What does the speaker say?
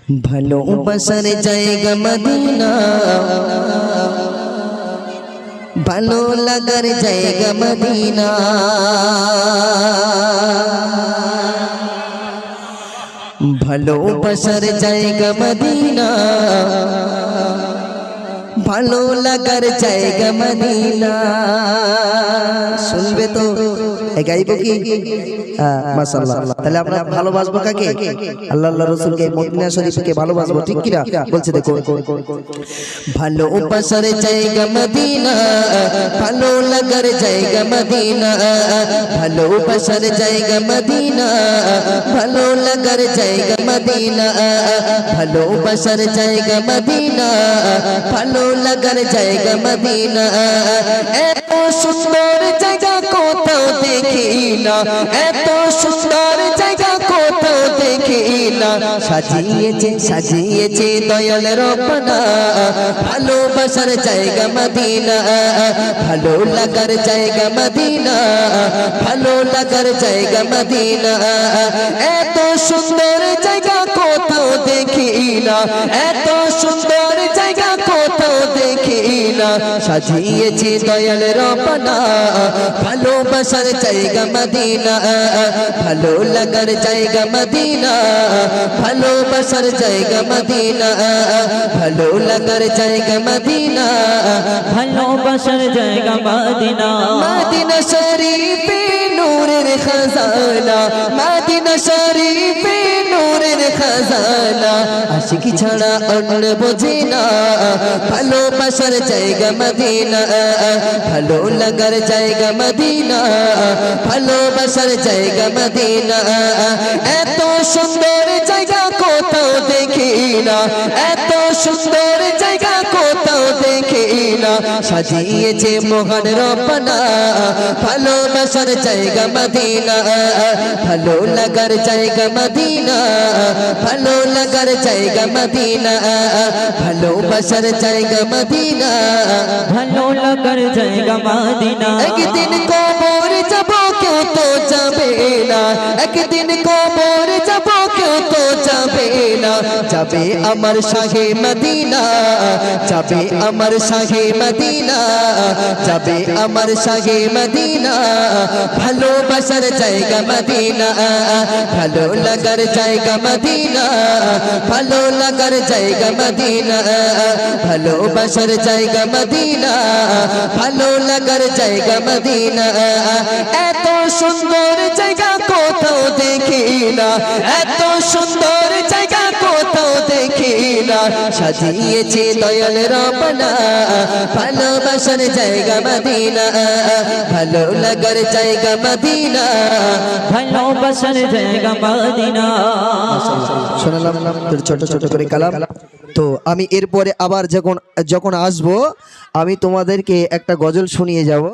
ভালোবাসার জায়গা মদিনা, ভালো লাগার জায়গা মদিনা। ভালোবাসার জায়গা মদিনা, ভালো লাগার জায়গা মদিনা। শুনবে তো গাইব কি? মাশাআল্লাহ। তাহলে আমরা ভালোবাসবো কাকে? আল্লাহ আল্লাহ রাসূলকে, মদিনা শরীফকে ভালোবাসবো, ঠিক কি না? বলছে দেখো, ভালোবাসার জায়গা মদিনা, ভালো লাগার জায়গা মদিনা। ভালোবাসার জায়গা মদিনা, ভালো লাগার জায়গা মদিনা। ভালোবাসার জায়গা মদিনা, ভালো লাগার জায়গা মদিনা। এত সুন্দর জায়গা কোথাও দেখি না, এত সুন্দর জায়গা কোথাও দেখি না। সাজিয়েছে সাজিয়েছে দয়াল রব্বানা, ভালোবাসার জায়গা মদিনা, ভালো লাগার জায়গা মদিনা, ভালো লাগার জায়গা মদিনা। এত সুন্দর জায়গা কোথাও দেখি না, এত সুন্দর জায়গা কোথাও দেখি না। সাজিয়েছে দয়াল রব্বানা, ভালোবাসার জায়গা মদিনা, ভালো লাগার জায়গা মদিনা, ভালোবাসার জায়গা মদিনা, ভালো লাগার জায়গা মদিনা, ভালোবাসার জায়গা মদিনা। মদিনা শরীফে নূরের খাজানা, মদিনা শরীফে নূরের খাজানা। আশিকি ছাড়া অন্য বোঝে না, ভালোবাসার জায়গা মদিনা, ভালো লাগার জায়গা মদিনা, ভালোবাসার জায়গা মদিনা। এত সুন্দর জায়গা কোথাও দেখি না, এত সুন্দর জায়গা কোথাও দেখি না। সাজিয়েছে মহান রব্বানা, ভালোবাসার জায়গা মদিনা, ভালো লাগার জায়গা মদিনা, ভালো লাগার জায়গা মদিনা, ভালোবাসার জায়গা মদিনা, ভালো লাগার জায়গা মদিনা। একদিন কবর যাব কেউ তো যাবে না, একদিন কবর যাব কেউ তো যাবে না। যাবে আমার শাহে মদিনা, যাবে আমার শাহে মদিনা, যাবে আমার শাহে মদিনা। ভালোবাসার জায়গা মদিনা, ভালো লাগার জায়গা মদিনা, ভালো লাগার জায়গা মদিনা, ভালোবাসার জায়গা মদিনা, ভালো লাগার জায়গা মদিনা। এত সুন্দর জায়গা কোথাও দেখি না, এত সুন্দর জায়গা কোথাও দেখি না। সাজিয়েছে দয়াল রব্বানা, ভালোবাসার জায়গা মদিনা, ভালো লাগার জায়গা মদিনা, ভালোবাসার জায়গা মদিনা। শোনালাম তোর ছোট ছোট করে কালাম। তো আমি এরপরে আবার যখন আসবো, আমি তোমাদেরকে একটা গজল শুনিয়ে যাব।